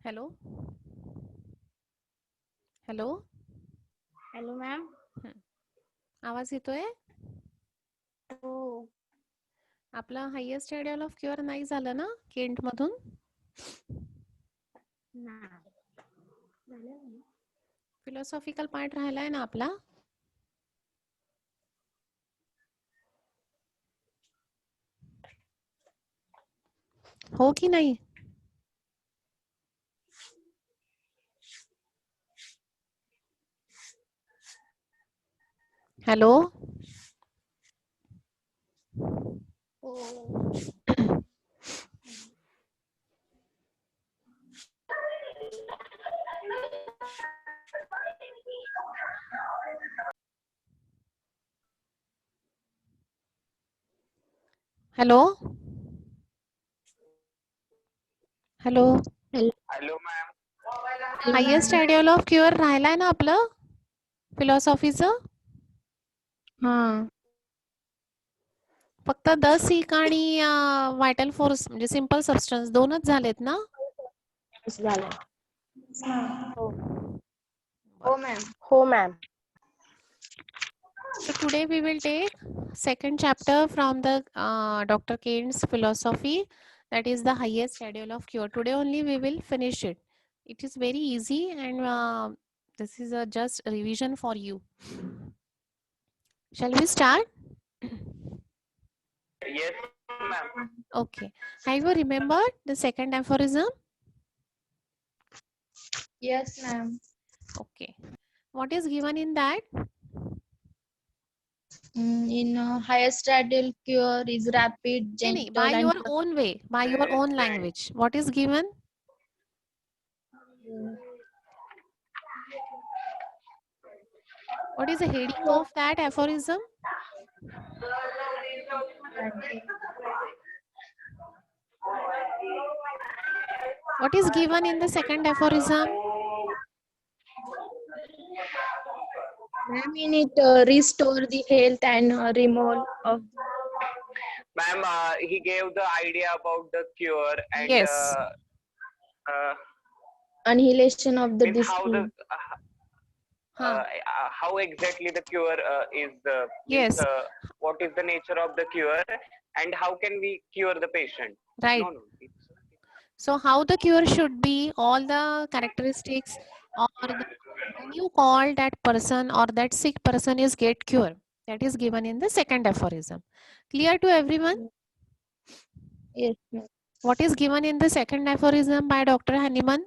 Hello hello hello ma'am. आवाज येतोय? हो. आपला हायेस्ट आयडियल ऑफ क्युअर नाही झालं ना केंट मधून? फिलॉसॉफिकल पार्ट राहिलाय ना आपला? हो की नाही? Hello hello hello hello ma'am. Highest ideal of cure राहिलाय ना आपलं फिलॉसॉफीचं? हा. फक्त द सिक आणि व्हायटल फोर्स म्हणजे सिंपल सबस्टन्स दोनच झालेत ना? झालं. हो मॅम. हो ma'am. So today we will take second chapter from the Dr. Kane's philosophy, that is the highest schedule of cure. Today only we will finish it. It is very easy and this is a just revision for you. Shall we start? Yes ma'am. Okay. Have you remembered the second aphorism? Yes ma'am. Okay. What is given in that? In highest ideal cure is rapid, Any, by gentle, and your own way, by your own language. What is given? What is the heading of that aphorism? What is given in the second aphorism? Ma'am, in it restore the health and remove of. Ma'am, he gave the idea about the cure and Yes. Annihilation of the means how the disease. how exactly the cure is means Yes. what is the nature of the cure and how can we cure the patient? Right. No. So how the cure should be, all the characteristics, or when you call that person or that sick person is get cure, that is given in the second aphorism. Clear to everyone? Yes, ma'am. What is given in the second aphorism by Dr. Hahnemann?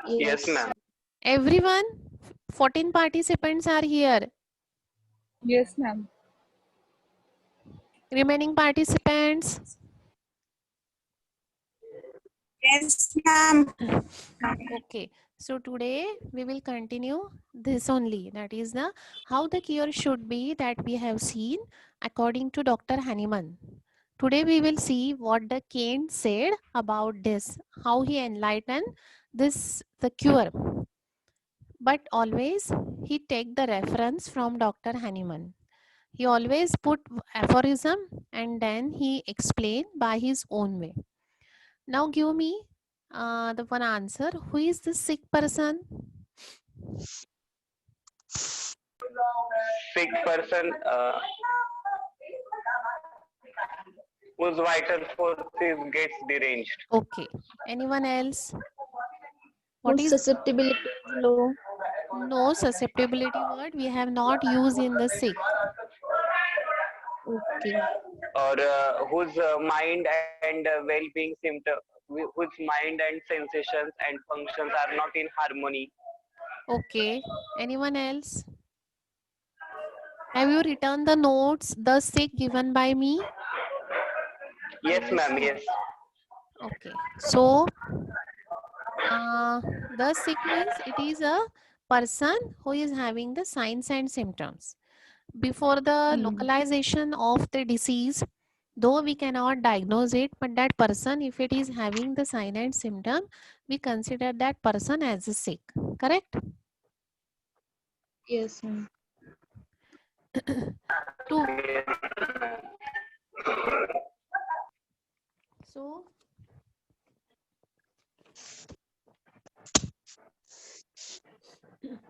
Yes ma'am. Everyone, 14 participants are here. Yes, ma'am. Remaining participants? Yes, ma'am. Okay, so today we will continue this only, that is the how the cure should be that we have seen according to Dr. Hahnemann. Today we will see what the Kane said about this, how he enlightened this the cure. But always he take the reference from Dr. Hahnemann. He always put aphorism and then he explain by his own way. Now give me the one answer. Who is the sick person? Sick person whose vital forces gets deranged. Okay. Anyone else? What Whose is susceptibility is low. no susceptibility word we have not used in the sick. Okay. Or whose mind and well-being symptom whose mind and sensations and functions are not in harmony. Okay. Anyone else? Have you written the notes, the sick given by me? Yes ma'am. Yes. Okay. So The sick means it is a person who is having the signs and symptoms. Before the localization of the disease, though we cannot diagnose it, but that person, if it is having the sign and symptom, we consider that person as a sick. Correct? Yes, ma'am. To so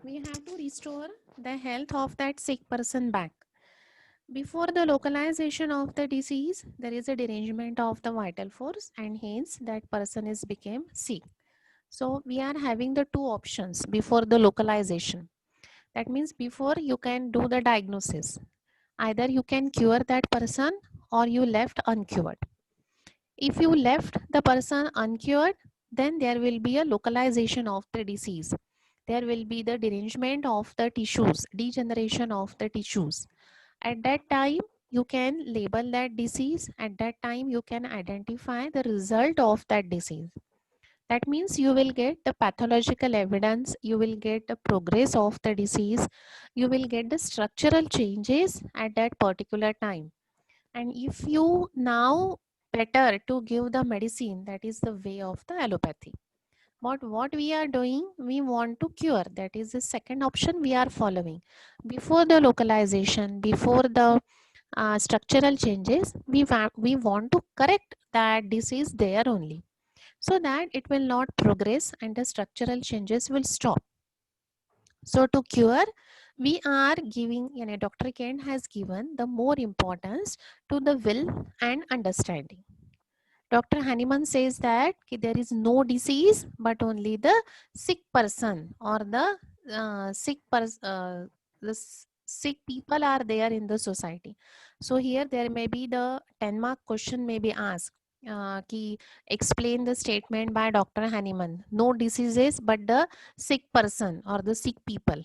we have to restore the health of that sick person back. Before the localization of the disease, there is a derangement of the vital force, and hence that person is became sick. So we are having the two options before the localization. That means before you can do the diagnosis, either you can cure that person or you left uncured. If you left the person uncured, then there will be a localization of the disease. There will be the derangement of the tissues, degeneration of the tissues. At that time, you can label that disease. At that time, you can identify the result of that disease. That means you will get the pathological evidence, you will get the progress of the disease, you will get the structural changes at that particular time. And if you now better to give the medicine, that is the way of the allopathy. But what we are doing, we want to cure. That is the second option we are following. Before the localization, before the structural changes, we want to correct that disease there only, so that it will not progress and the structural changes will stop. So to cure, we are giving, Dr. Kent has given the more importance to the will and understanding. Dr. Hahnemann says that there is no disease, but only the sick person or the sick people are there in the society. So here there may be the 10-mark question may be asked. Explain the statement by Dr. Hahnemann. No diseases, but the sick person or the sick people.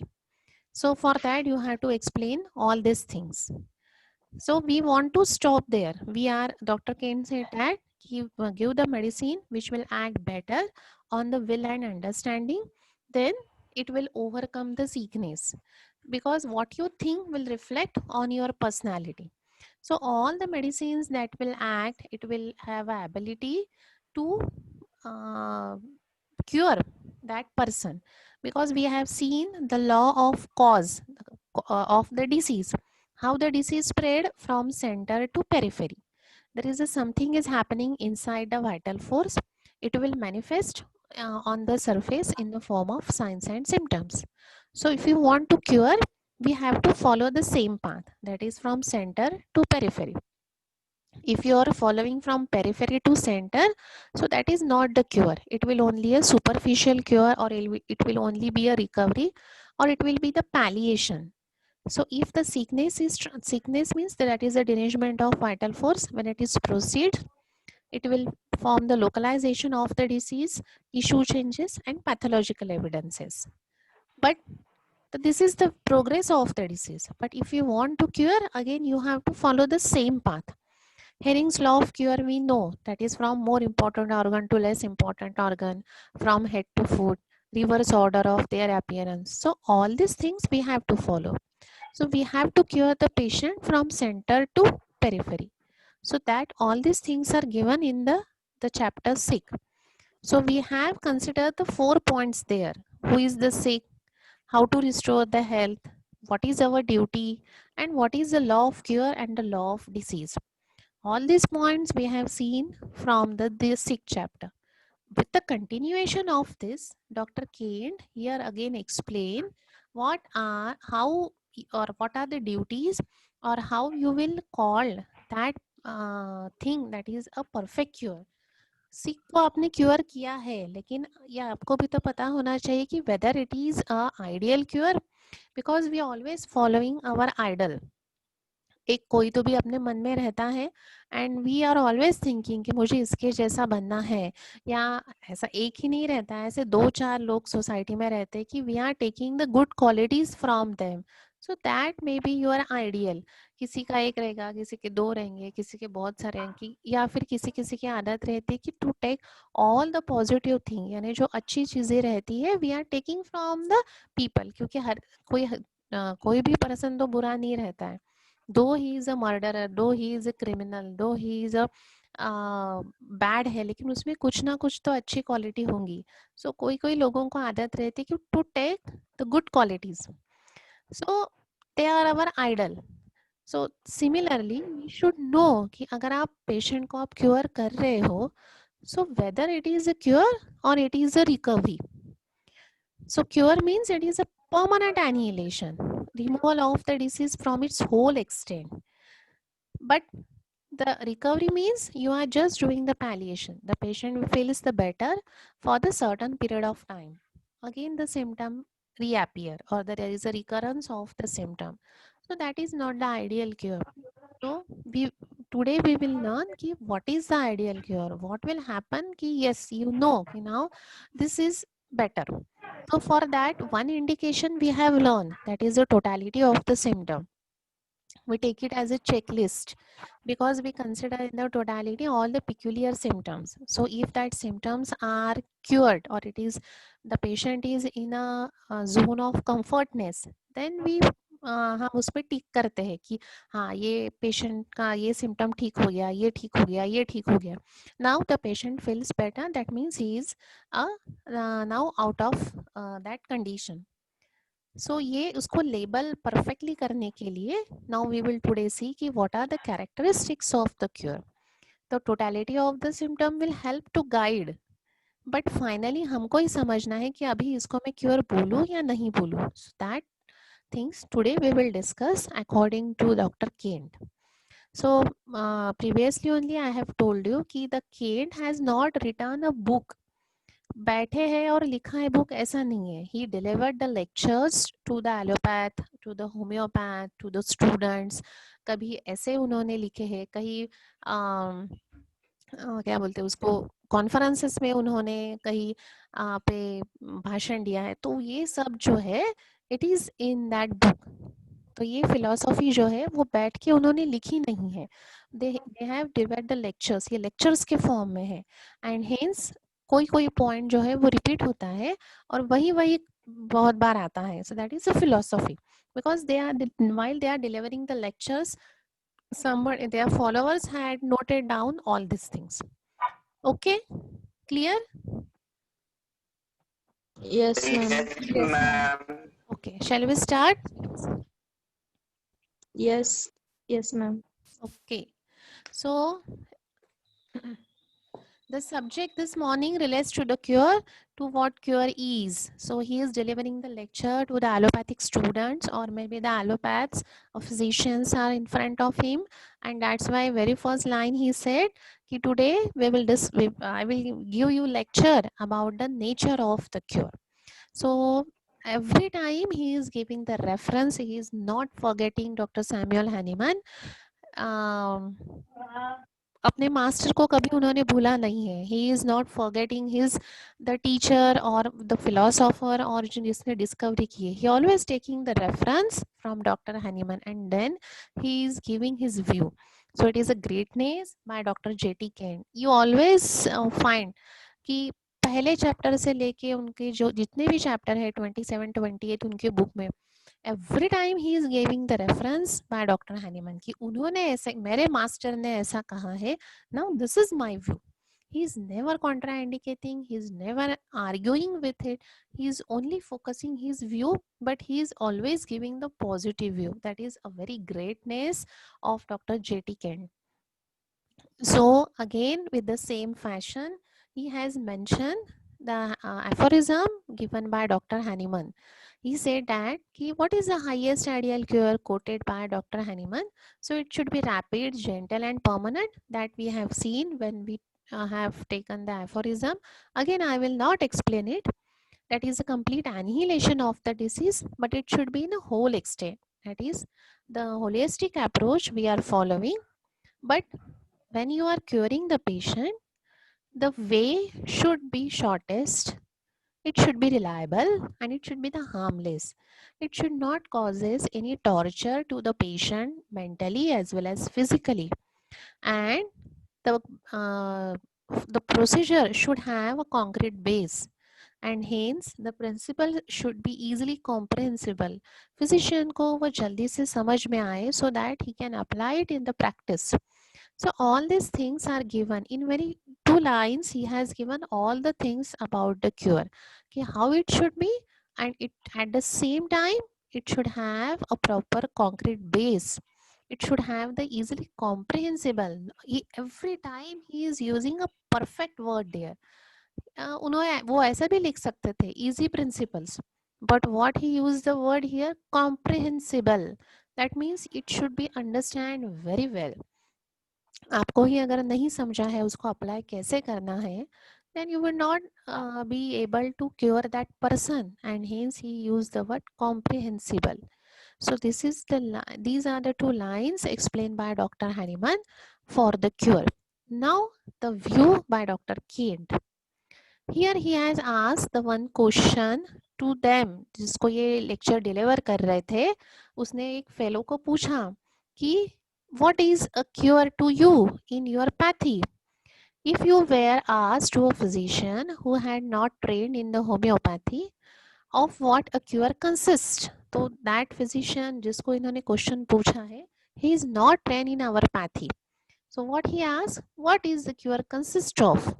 So for that you have to explain all these things. So we want to stop there. Dr. Kane said that give the medicine which will act better on the will and understanding. Then it will overcome the sickness, because what you think will reflect on your personality. So all the medicines that will act, it will have a ability to uh, cure that person, because we have seen the law of cause of the disease, how the disease spread from center to periphery. There is something is happening inside the vital force. It will manifest on the surface in the form of signs and symptoms. So if you want to cure, we have to follow the same path, that is from center to periphery. If you are following from periphery to center, so that is not the cure. It will only a superficial cure, or it will only be a recovery, or it will be the palliation. So if the sickness means that is a derangement of vital force. When it is proceed, it will form the localization of the disease, tissue changes and pathological evidences. But this is the progress of the disease. But if you want to cure, again you have to follow the same path. Hering's law of cure, we know that is from more important organ to less important organ, from head to foot, reverse order of their appearance. So all these things we have to follow. So we have to cure the patient from center to periphery. So that all these things are given in the chapter 6. So we have considered the 4 points there. Who is the sick? How to restore the health? What is our duty? And what is the law of cure and the law of disease? All these points we have seen from the 6th chapter. With the continuation of this, Dr. Kent here again explain what are the duties, or how you will call that thing that is a perfect cure. सिक को आपने cure किया है, लेकिन ये आपको भी तो पता होना चाहिए कि whether it is a ideal cure, because we always following our idol. एक कोई तो भी अपने मन में रहता है, and we are always thinking कि मुझे इसके जैसा बनना है, या ऐसा एक ही नहीं रहता है, ऐसे 2-4 लोग सोसाइटी में रहते हैं कि we are taking the good qualities from them. So that may be your ideal. किसी का एक रहेगा, किसी के दो रहेंगे, किसी के बहुत सारे रहेंगे, या फिर किसी किसी की आदत रहती है कि to take all the positive thing, यानी जो अच्छी चीज़ें रहती है we are taking from the people, क्योंकि हर कोई भी पर्सन तो बुरा नहीं रहता है। दो ही इज़ अ मर्डरर, दो ही इज़ अ क्रिमिनल, दो ही इज़ अ बैड है, लेकिन उसमें कुछ ना कुछ तो अच्छी क्वालिटी होंगी। सो कोई कोई लोगों को आदत रहती है कि to take the good qualities, so they are our idol. So similarly we should know कि अगर आप पेशेंट को आप क्योर कर रहे हो, so whether it is a cure or it is a recovery. So cure means it is a permanent annihilation, removal of the disease from its whole extent. But the recovery means you are just doing the palliation. The patient feels the better for the certain period of time. Again, the symptom reappear or there is a recurrence of the symptom. So that is not the ideal cure. So today we will learn ki what is the ideal cure. What will happen ki yes, you know ki now this is better. So for that one indication we have learned, that is the totality of the symptom. We take it as a checklist because we consider in the totality all the peculiar symptoms. So if that symptoms are cured or it is the patient is in a zone of comfortness, then we हम उस पर टिक करते हैं कि हाँ ये patient का ये सिम्टम ठीक हो गया, ये ठीक हो गया, ये ठीक हो गया. Now the patient feels better, that means he is now out of that condition. So ये उसको लेबल परफेक्टली करने के लिए now we will today see कि what are the characteristics of the cure. The totality of the symptom will help to guide, but finally हमको ही समझना है कि अभी इसको मैं क्योर बोलूँ या नहीं बोलूँ. So that things today we will discuss according to doctor Kent. So previously only I have told you कि the Kent has not written a book. बैठे हैं और लिखा है बुक, ऐसा नहीं है. He delivered the lectures to the allopath, to the homeopath, to the students. कभी ऐसे उन्होंने लिखे हैं, कहीं क्या बोलते हैं उसको, कॉन्फ्रेंसेस में उन्होंने कहीं पे भाषण दिया है. तो ये सब जो है it is in that book. तो ये फिलॉसफी जो है वो बैठ के उन्होंने लिखी नहीं है. They have divide the lectures, ये लेक्चर्स के फॉर्म में है. एंड हेंस कोई कोई पॉइंट जो है वो रिपीट होता है और वही वही बहुत बार आता है. So that is a philosophy, because they are while they are delivering the lectures, someone their followers had noted down all these things. Okay, clear? Yes, ma'am. Yes, ma'am. Okay, shall we start? Yes. Yes, ma'am. Okay, so the subject this morning relates to the cure, to what cure is. So he is delivering the lecture to the allopathic students, or maybe the allopaths or physicians are in front of him, and that's why very first line he said कि today I will give you lecture about the nature of the cure. So every time he is giving the reference, he is not forgetting Dr. Samuel Hahnemann. अपने master को कभी उन्होंने भूला नहीं है. He is not forgetting his the teacher और the philosopher और जिसने डिस्कवरी की है. He always taking the reference from doctor Hahnemann and then he is giving his view. So it is a greatness by doctor JT Kent. You always find कि पहले chapter से लेके उनके जो जितने भी चैप्टर है 27-28 उनके बुक में, every time he is giving the reference by doctor Hahnemann कि उन्होंने ऐसे, मेरे मास्टर ने ऐसा कहा है, now this is my view. He is never contraindicating, he is never arguing with it, he is only focusing his view, but he is always giving the positive view. That is a very greatness of Dr. J.T. Kent. So again with the same fashion he has mentioned the aphorism given by Dr. Hahnemann. He said that what is the highest ideal cure quoted by Dr. Hahnemann? So it should be rapid, gentle and permanent, that we have seen when we have taken the aphorism. Again I will not explain it. That is a complete annihilation of the disease, but it should be in a whole extent. That is the holistic approach we are following. But when you are curing the patient, the way should be shortest, It should be reliable and it should be the harmless. It should not causes any torture to the patient mentally as well as physically. And the uh, the procedure should have a concrete base, and hence the principle should be easily comprehensible. Physician को वो जल्दी से समझ में आए so that he can apply it in the practice. So all these things are given in very 2 lines. He has given all the things about the cure, okay, how it should be, and it at the same time it should have a proper concrete base. It should have the easily comprehensible. Every time he is using a perfect word there. उन्होंने वो ऐसा भी लिख सकते थे easy principles, but what he used the word here comprehensible. That means it should be understand very well. आपको ही अगर नहीं समझा है उसको अप्लाई कैसे करना है, then you will not be able to cure that person, and hence he used the word comprehensible. So this is these are the 2 lines explained by Dr. Hahnemann for the cure. Now the view by Dr. Kent. Here he has asked the one question to them. जिसको ये lecture deliver कर रहे थे, उसने एक fellow को पूछा कि what is a cure to you in your pathy? If you were asked to a physician who had not trained in the homeopathy, of what a cure consists, तो that physician जिसको इन्होंने question पूछा है, he is not trained in our pathy. So what he asked, what is the cure consist of?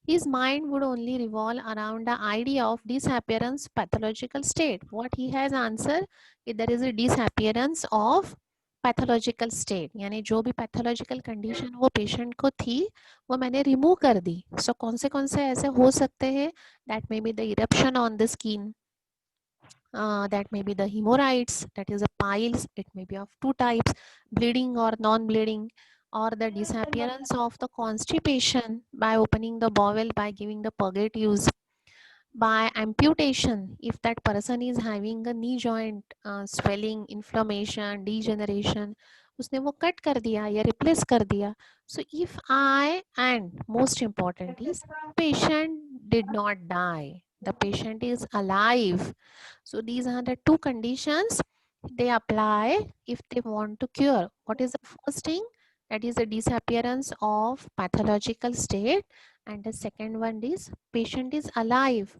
His mind would only revolve around the idea of disappearance pathological state. What he has answered, if there is a disappearance of pathological state, यानी जो भी pathological condition वो patient को थी वो मैंने remove कर दी. सो कौन से ऐसे हो सकते हैं? That may be the eruption on the skin, that may be the hemorrhoids, that is a piles. It may be of 2 types, bleeding or non-bleeding, or the disappearance of the constipation by opening the bowel by giving the purgatives, by amputation if that person is having a knee joint swelling, inflammation, degeneration, उसने वो cut कर दिया या replace कर दिया. So if I, and most important is patient did not die, the patient is alive. So these are the 2 conditions they apply if they want to cure. What is the first thing? That is the disappearance of pathological state, and the second one is patient is alive.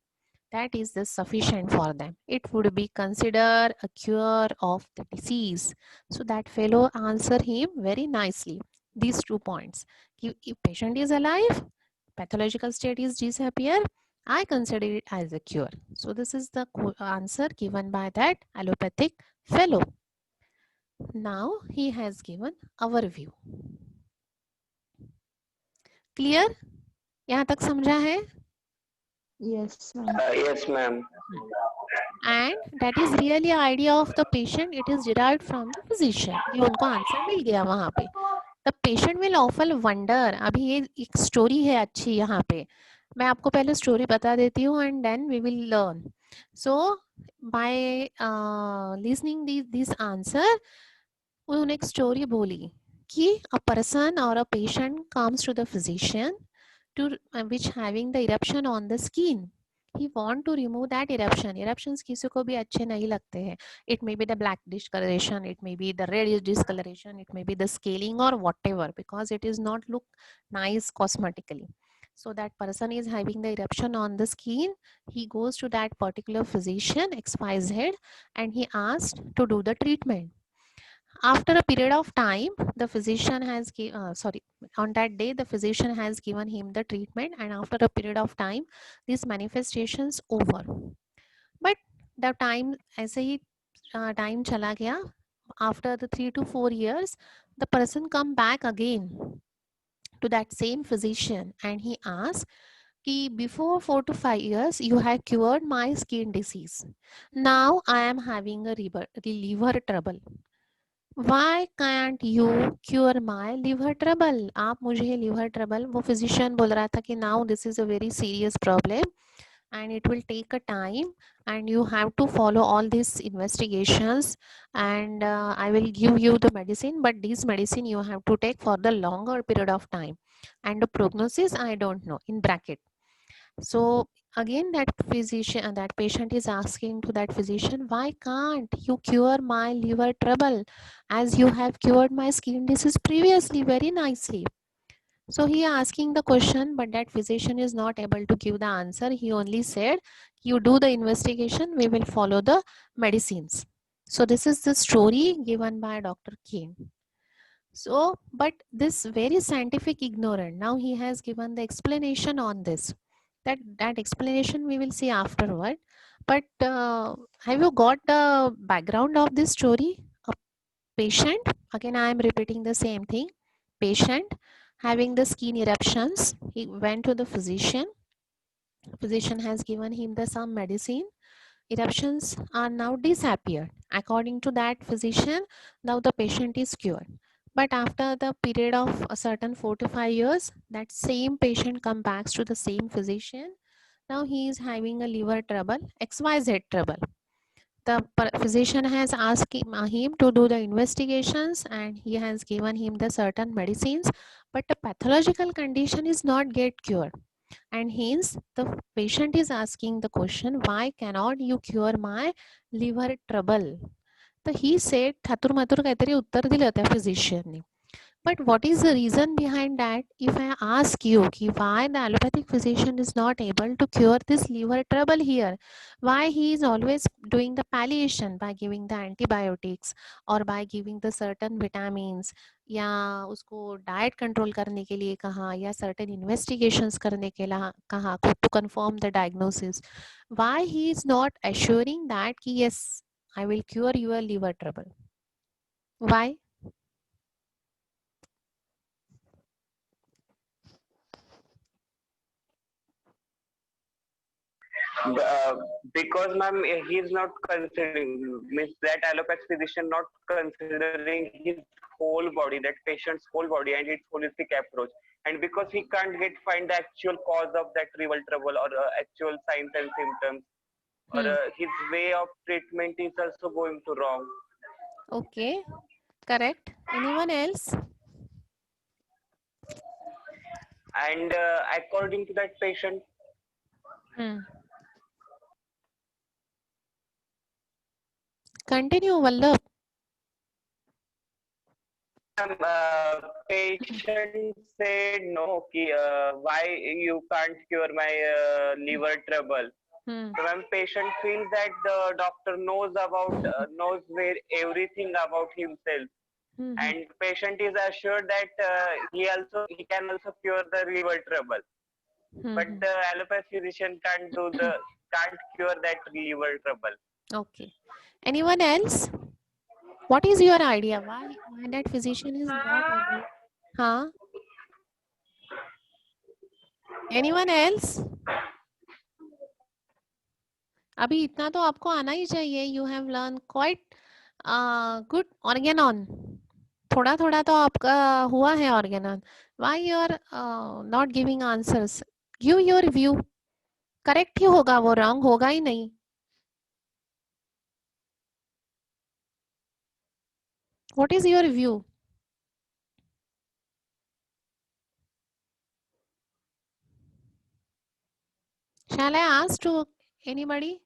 That is the sufficient for them. It would be considered a cure of the disease. So that fellow answered him very nicely. These 2 points. If patient is alive, pathological state is disappear, I consider it as a cure. So this is the answer given by that allopathic fellow. Now he has given our view. Clear? यहाँ तक समझा है? Yes, ma'am. Yes, ma'am. And that is really idea of the patient. It is derived from the physician. ये उनको answer मिल गया वहाँ पे. The patient will often wonder. अभी ये एक स्टोरी है अच्छी यहाँ पे. मैं आपको पहले स्टोरी बता देती हूँ and then we will learn. So by listening this answer, उन्होंने एक स्टोरी बोली कि a person or a patient comes to the physician to which having the eruption on the skin. He want to remove that eruption. Eruptions किसी को भी अच्छे नहीं लगते हैं. It may be the black discoloration, it may be the red discoloration, it may be the scaling or whatever, because it is not look nice cosmetically. So that person is having the eruption on the skin. He goes to that particular physician XYZ and he asked to do the treatment. After a period of time, the physician has on that day the physician has given him the treatment, and after a period of time these manifestations over. But the time ऐसे ही time चला गया. After the 3 to 4 years, the person come back again to that same physician and he asks कि before 4 to 5 years you have cured my skin disease. Now I am having a liver trouble. Why can't you cure my liver trouble? आप मुझे liver trouble, वो physician बोल रहा था कि now this is a very serious problem and it will take a time and you have to follow all these investigations and I will give you the medicine, but this medicine you have to take for the longer period of time and the prognosis I don't know, in bracket. So again, that physician, that patient is asking to that physician, why can't you cure my liver trouble as you have cured my skin disease previously very nicely? So he asking the question, but that physician is not able to give the answer. He only said, you do the investigation, we will follow the medicines. So this is the story given by Dr. Kane. So, but this very scientific ignorant, now he has given the explanation on this. That explanation we will see afterward. But have you got the background of this story? A patient, again I am repeating the same thing. Patient having the skin eruptions, he went to the physician. Physician has given him the some medicine. Eruptions are now disappeared. According to that physician, now the patient is cured. But after the period of a certain 4 to 5 years, that same patient comes back to the same physician. Now he is having a liver trouble, XYZ trouble. The physician has asked him to do the investigations and he has given him the certain medicines, but the pathological condition is not get cured. And hence the patient is asking the question, why cannot you cure my liver trouble? तर he said, थातूर मातूर काहीतरी उत्तर दिलं त्या फिजिशियनने. But what is the reason behind that? If I ask you why the allopathic physician is not able to cure this liver trouble here, why he is always doing the palliation by giving the antibiotics or by giving the certain vitamins, या उसको diet control करने के लिए कहा या certain investigations करने के लिए कहा to confirm the diagnosis, why he is not assuring that कि yes I will cure your liver trouble? Why? Because ma'am, he's not considering, means that allopathic physician not considering his whole body, that patient's whole body and its holistic approach. And because he can't find the actual cause of that liver trouble or actual signs and symptoms, or his way of treatment is also going to wrong. Okay, correct. Anyone else? And according to that patient, Continue, Vallabh. patient said no, why you can't cure my liver trouble. So when patient feels that the doctor knows where everything about himself, and patient is assured that he can also cure the liver trouble, but the allopathic physician can't cure that liver trouble. Okay. Anyone else? What is your idea? Why that physician is not able? Huh? Anyone else? अभी इतना तो आपको आना ही चाहिए. You have learned quite good organon. थोड़ा थोड़ा तो आपका हुआ है organon. Why you are not giving answers? Give your view. Correct ही होगा वो, wrong होगा ही नहीं. What is your view? Shall I ask to anybody?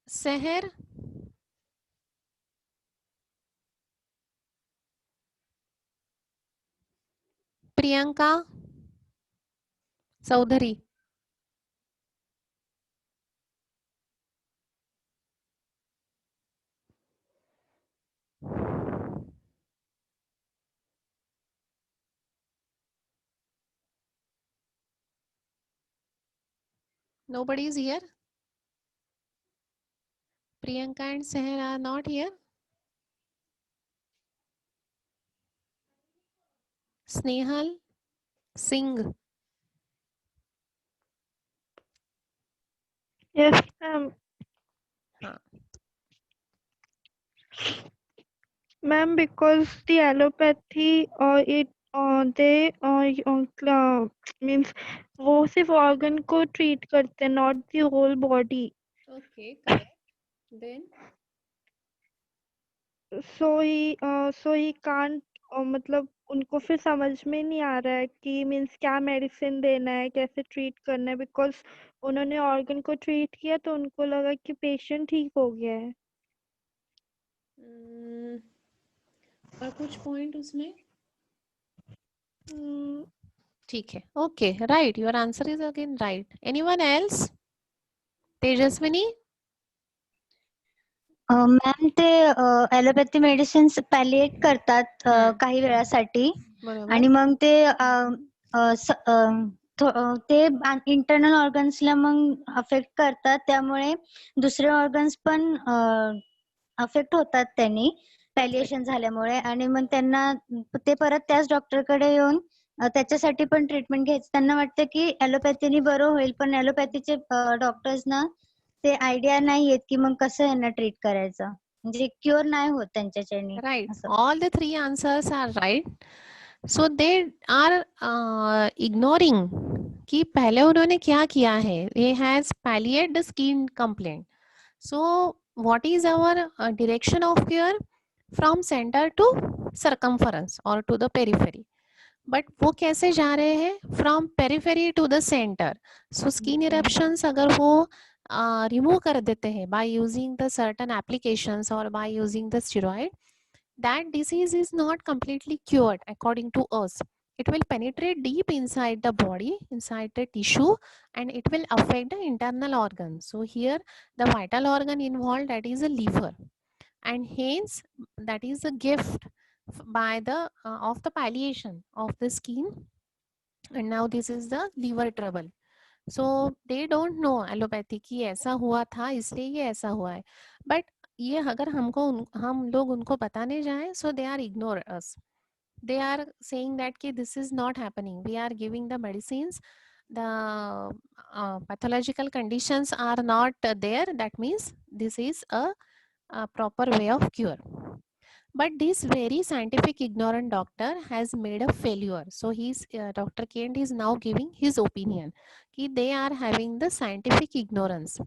Seher? Priyanka? Saudhari? Nobody is here? Priyanka and Seher are not here? Snehal? Singh? Yes, ma'am. Ma'am, because the allopathy means वो सिर्फ organ को treat करते हैं, not the whole body. Okay, correct. Then? So he can't मतलब उनको फिर समझ में नहीं आ रहा है कि मीन्स क्या मेडिसिन देना है, कैसे ट्रीट करना है, बिकॉज उन्होंने ऑर्गन को ट्रीट किया तो उनको लगा कि पेशेंट ठीक हो गया है। और कुछ पॉइंट उसमें हम्म, ठीक है. Okay, right, your answer is again right. Anyone else? Tejaswini? Ma'am ते ॲलोपॅथी मेडिसिन्स पॅलिएट करतात काही वेळासाठी बरोबर. आणि मग ते ते इंटरनल ऑर्गन्सला मग अफेक्ट करतात, त्यामुळे दुसरे ऑर्गन्स पण अफेक्ट होतात त्यांनी पॅलिएशन झाल्यामुळे, आणि मग त्यांना ते परत त्याच डॉक्टरकडे येऊन त्याच्यासाठी पण ट्रीटमेंट घ्यायचं. त्यांना वाटतं की ॲलोपॅथीने बरं होईल, पण ॲलोपॅथीचे डॉक्टर्सना ते आयडिया नाहीयेत की मग कसं यांना ट्रीट करायचं, म्हणजे क्युअर नाही होत त्यांच्याच्याने राइट, असं. All the three answers are right. So they are ignoring कि पहले उन्होंने क्या किया है. They has palliate the skin complaint. So what is our direction of care? From centre to circumference और टू द पेरिफेरी. बट वो कैसे जा रहे हैं? From periphery to the centre. So skin eruptions अगर वो रिमूव कर देते हैं by using the certain applications और bye using the steroid, that disease is not completely cured according to us. It will penetrate deep inside the body, inside the tissue, and it will affect the internal organs. So here the vital organ involved, that is a liver, and hence that is a gift by the of the palliation of the skin. And now this is the liver trouble. So they don't know allopathy की ऐसा हुआ था इसलिए ये ऐसा हुआ है. But ये अगर हम लोग उनको बताने जाएं, so they are ignore us. They are saying that कि this is not happening. We are giving the medicines. The pathological conditions are not there. That means this is a proper way of cure. But this very scientific ignorant doctor has made a failure. So Dr. Kent is now giving his opinion कि they are having the scientific ignorance.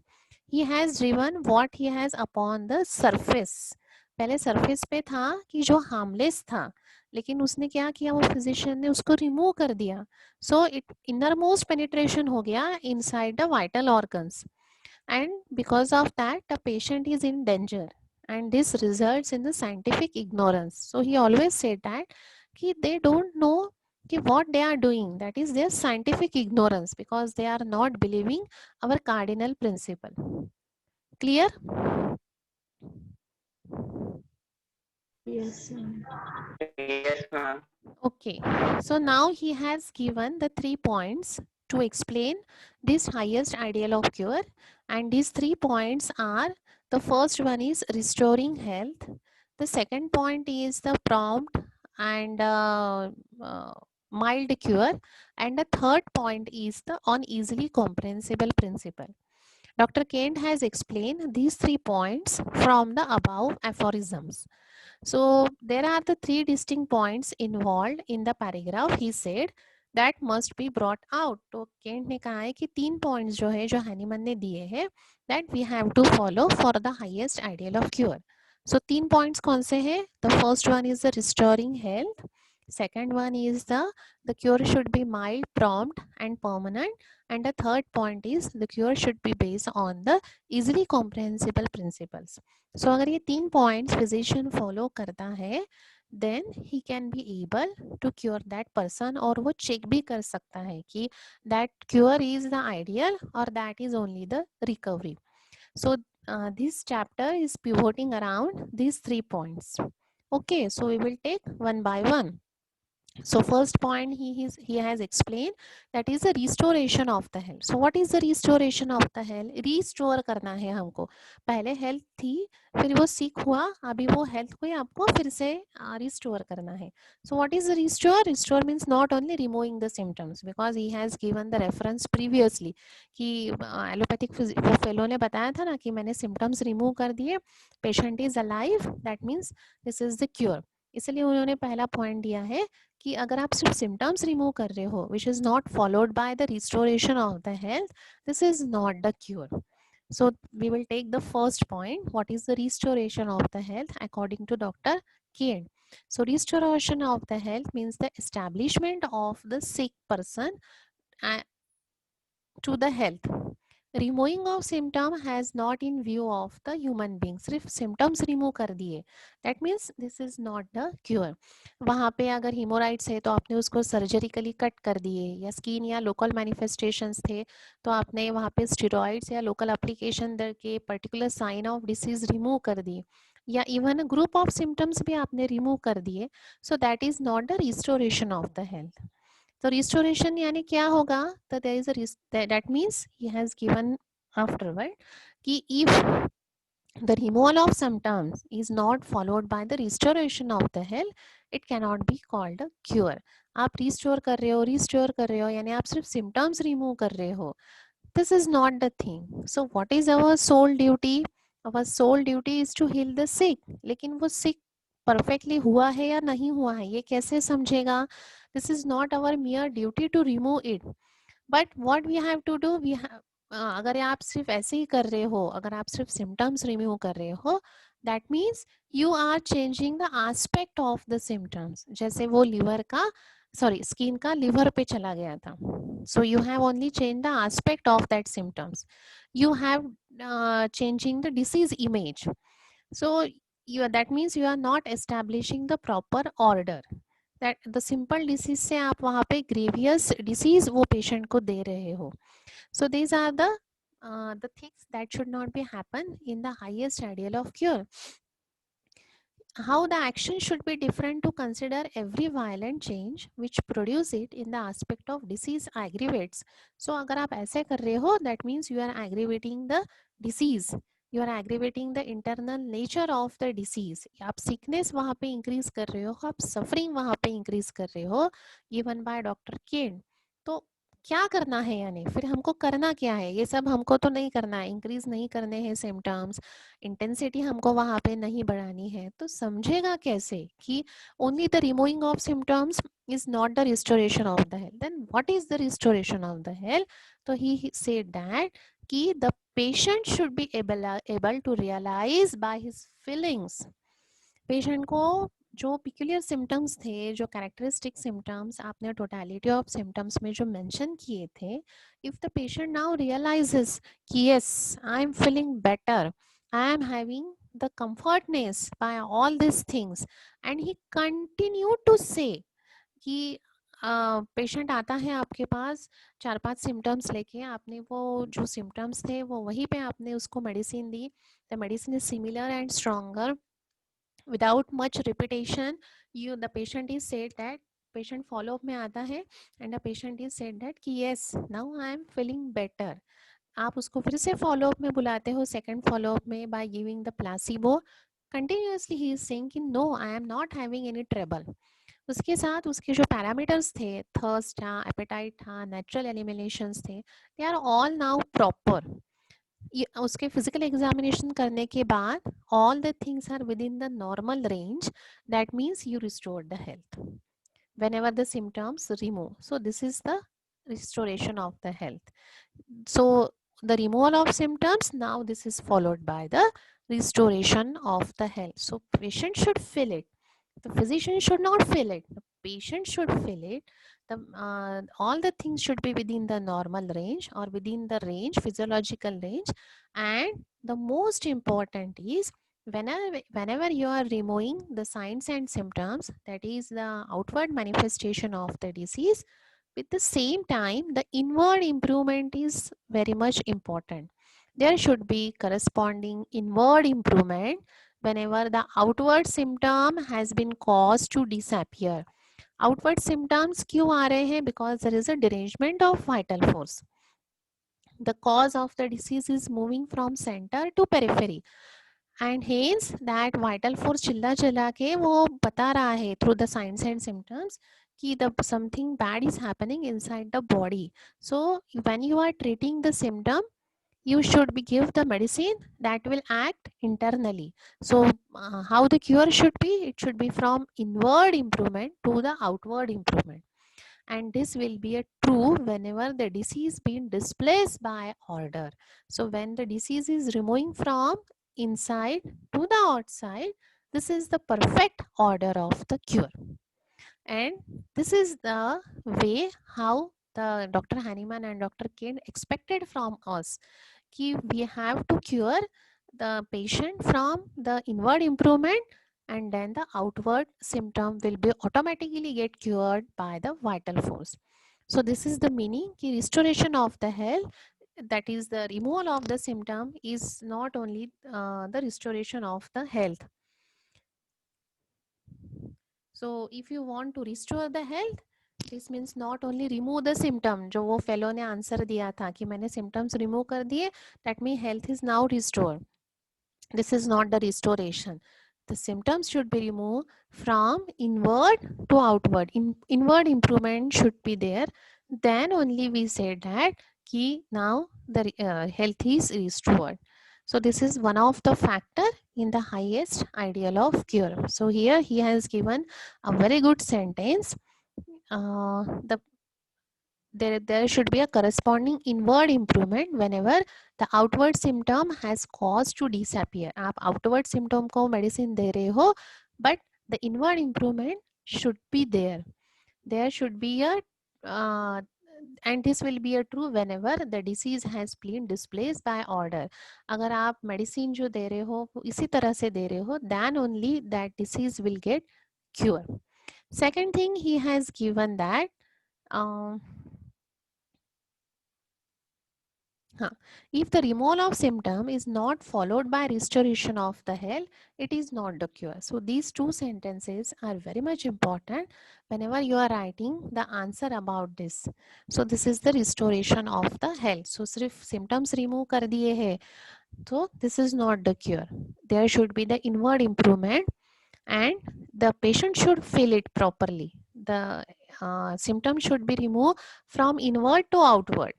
He has driven what he has upon the surface. पहले surface पे था कि जो harmless था, लेकिन उसने क्या किया, वो फिजिशियन ने उसको रिमूव कर दिया. So it inner most penetration हो गया inside the vital organs, and because of that the patient is in danger, and this results in the scientific ignorance. So he always said that कि they don't know कि what they are doing, that is their scientific ignorance, because they are not believing our cardinal principle. Clear? Yes, ma'am. Yes, ma'am. Okay, so now he has given the 3 points to explain this highest ideal of cure, and these 3 points are: the first one is restoring health, the second point is the prompt and mild cure, and the third point is the on easily comprehensible principle. Dr. Kent has explained these 3 points from the above aphorisms. So there are the 3 distinct points involved in the paragraph. He said that must be brought out. तो Kent ने कहा है कि 3 points जो है, जो Hahnemann ने दिए हैं, that we have to follow for the highest ideal of cure. So 3 points कौन से हैं? The first one is the restoring health. Second one is the cure should be mild, prompt and permanent. And the third point is the cure should be based on the easily comprehensible principles. So अगर ये 3 points physician follow करता है, then he can be able to cure that person, और वो check भी कर सकता है कि that cure is the ideal or that is only the recovery. So this chapter is pivoting around these 3 points. Okay, so we will take one by one. So first point he has explained, that is the restoration of the health. So what is the restoration of the health? Restore करना है हमको. पहले health थी, फिर वो sick हुआ, अभी वो health को ही आपको फिर से restore करना है. So what is the restore? Restore means not only removing the symptoms, because he has given the reference previously कि allopathic वो fellow ने बताया था ना कि मैंने symptoms remove कर दिए, patient is alive, that means this is the cure. इसलिए उन्होंने पहला point दिया है कि अगर आप सिर्फ सिम्टम्स रिमूव कर रहे हो, which is not followed by the restoration of the health, this is not the cure. So we will take the first point. What is the restoration of the health according to Dr. Kane? So restoration of the health means the establishment of the sick person to the health. Removing of symptom has not in view of the human being. सिर्फ symptoms remove कर दिए, that means this is not the cure. वहाँ पे अगर haemorrhoids है तो आपने उसको सर्जरिकली कट कर दिए, या स्किन या लोकल मैनिफेस्टेशंस थे तो आपने वहाँ पे स्टेरॉइड्स या लोकल एप्लीकेशन करके particular sign of disease remove कर दिए, या इवन ग्रुप ऑफ सिम्टम्स भी आपने रिमूव कर दिए. So that is not the restoration of the health. तो रिस्टोरेशन यानी क्या होगा? तो there is a that means he has given afterward कि if the removal of symptoms is not followed by the restoration of the health, it cannot be called a cure. आप restore कर रहे हो यानी आप सिर्फ symptoms remove कर रहे हो. This is not the thing. So what is our sole duty? Our sole duty is to heal the sick. लेकिन वो sick perfectly हुआ है या नहीं हुआ है ये कैसे समझेगा? This is not our mere duty to remove it. But what we have to do, we have अगर आप सिर्फ ऐसे ही कर रहे हो, अगर आप सिर्फ सिम्टम्स रिमूव कर रहे हो, that means you are changing the aspect of the symptoms. जैसे वो लिवर का स्किन का लिवर पे चला गया था, so you have only change the aspect of that symptoms. You have changing the disease image. So that means you are not establishing the proper order. That the simple disease से आप वहाँ पे ग्रेवियस disease वो patient को दे रहे हो. So these are the things that should not be happen in the highest stadium of cure. How the action should be different to consider every violent change which produce it in the aspect of disease aggravates. So अगर आप ऐसे कर रहे हो, that means you are aggravating the disease. You are aggravating the internal nature of the disease. आप sickness वहाँ पे increase कर रहे हो, आप suffering वहाँ पे increase कर रहे हो, given by Dr. Kane. तो क्या करना है, यानी फिर हमको करना क्या है? ये सब हमको तो नहीं करना है, इंक्रीज नहीं करने हैं सिम्टम्स, इंटेंसिटी हमको वहां पे नहीं बढ़ानी है. तो समझेगा कैसे कि only the removing of symptoms is not the restoration of the health? Then what is the restoration of the health? तो ही सेड दैट कि the patient should be able to realise by his feelings. Patient को जो peculiar symptoms थे, जो characteristic symptoms आपने totality of symptoms में जो mention किए थे, if the patient now realises कि yes I am feeling better, I am having the comfortness by all this things, and he continue to say कि patient आता है आपके पास 4-5 सिम्टम्स लेके, आपने वो जो सिम्टम्स थे वो वहीं पे आपने उसको medicine the, the medicine is similar and stronger. Without much repetition, the patient is said that, patient follow up में आता है and the patient is said that कि yes now I am feeling better. आप उसको फिर से follow up में बुलाते हो, second follow up में by giving the placebo. Continuously he is saying कि no I am not having any trouble. उसके साथ उसके जो पैरामीटर्स थे, थर्स्ट था, एपेटाइट था, नेचुरल एलिमिनेशंस थे, they are all now proper. उसके फिजिकल एग्जामिनेशन करने के बाद all the things are within the normal range, that means you restore the health whenever the symptoms remove. So this is the restoration of the health. So the removal of symptoms, now this is followed by the restoration of the health. So patient should feel it, the physician should not feel it, the patient should feel it. All the things should be within the normal range or within the range, physiological range. And the most important is whenever you are removing the signs and symptoms, that is the outward manifestation of the disease, with the same time the inward improvement is very much important. There should be corresponding inward improvement whenever the outward symptom has been caused to disappear. Outward symptoms क्यों आ रहे हैं? Because there is a derangement of vital force. The cause of the disease is moving from center to periphery, and hence that vital force चिल्ला चिल्ला के वो बता रहा है through the signs and symptoms कि something bad is happening inside the body. So when you are treating the symptom, you should be give the medicine that will act internally. So how the cure should be? It should be from inward improvement to the outward improvement. and this will be a true whenever the disease being displaced by order. So when the disease is removing from inside to the outside, this is the perfect order of the cure. And this is the way how the Dr. Hahnemann and Dr. Kane expected from us. We have to cure the patient from the inward improvement, and then the outward symptom will be automatically get cured by the vital force. So this is the meaning ki restoration of the health, that is the removal of the symptom, is not only the restoration of the health. So if you want to restore the health, this means not only remove the symptom, जो वो fellow ने answer दिया था कि मैंने symptoms remove कर दिए, that means health is now restored. This is not the restoration. The symptoms should be removed from inward to outward. Inward improvement should be there. Then only we say that ki now the health is restored. So this is one of the factor in the highest ideal of cure. So here he has given a very good sentence. There should be a corresponding inward improvement whenever the outward symptom has caused to disappear. आप outward symptom को medicine दे रहे हो, but the inward improvement should be there. There should be a and this will be a true whenever the disease has been displaced by order. अगर आप medicine जो दे रहे हो इसी तरह से दे रहे हो, then only that disease will get cure. Second thing he has given that if the removal of symptom is not followed by restoration of the health, it is not the cure. So these two sentences are very much important whenever you are writing the answer about this. So this is the restoration of the health. So सिर्फ symptoms remove कर दिए हैं, so this is not the cure. There should be the inward improvement and the patient should feel it properly. The symptom should be removed from inward to outward.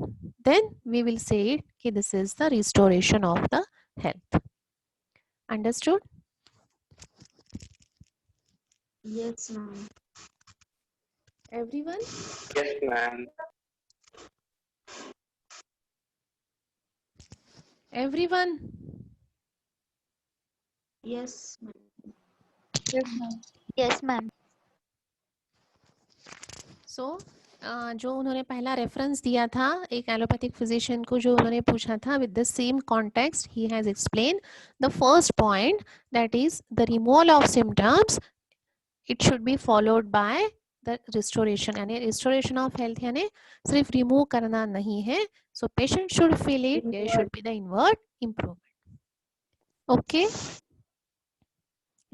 Then we will say it, okay, this is the restoration of the health. Understood? Yes, ma'am. Everyone? Yes, ma'am. Everyone? Yes, ma'am. Yes, ma'am. So जो उन्होंने पहला reference दिया था एक allopathic physician को, जो उन्होंने पूछा था, with the same context he has explain the first point, that is the removal of symptoms, it should be followed by the restoration. यानी रिस्टोरेशन ऑफ हेल्थ यानी सिर्फ रिमूव करना नहीं है. So patient should feel it, there should be the inward improvement. Okay,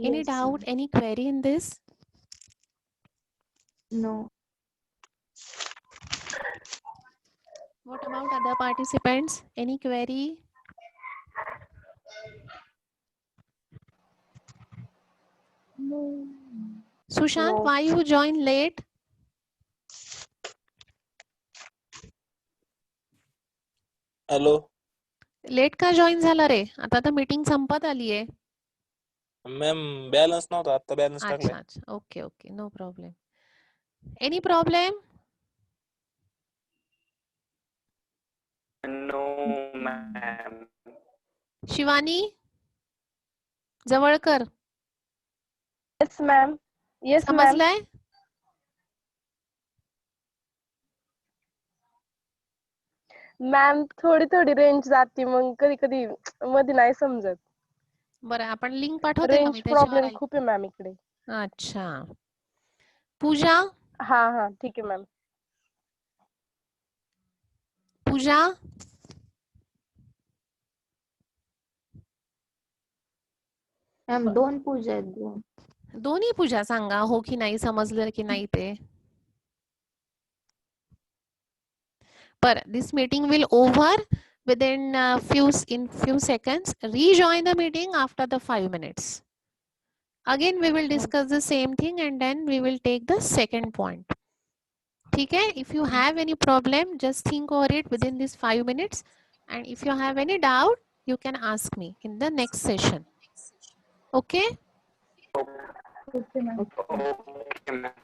any doubt, any query in this? No. What about other participants? Any query? No. Sushant, No. why you join late? Hello late का join झाला रे? आता तर meeting Sampat आली आहे. Ma'am balance नव्हता आता balance अच्छा टाकलाय. अच्छा, okay okay, no problem. Any problem? No, ma'am. Shivani Jawalkar, yes ma'am. Yes ma'am. समजलंय? मॅम थोडी थोडी रेंज जाते, मग कधी कधी मध्ये नाही समजत. बरं, आपण लिंक पाठवते का? रेंज मी त्याच्यावर प्रॉब्लेम खूप आहे मॅम इकडे. अच्छा, पूजा. हा हा ठीक आहे मॅम. पूजा, मॅम दोन पूजा आहेत, दोन. दोन्ही पूजा सांगा हो की नाही, समजलं की नाही ते. But this meeting will over within few seconds. Rejoin the meeting after the 5 minutes. Again we will discuss the same thing and then we will take the second point. ठीक है? If you have any problem, just think over it within this 5 minutes. And if you have any doubt, you can ask me in the next session. Okay? Okay, ma'am. Okay, ma'am.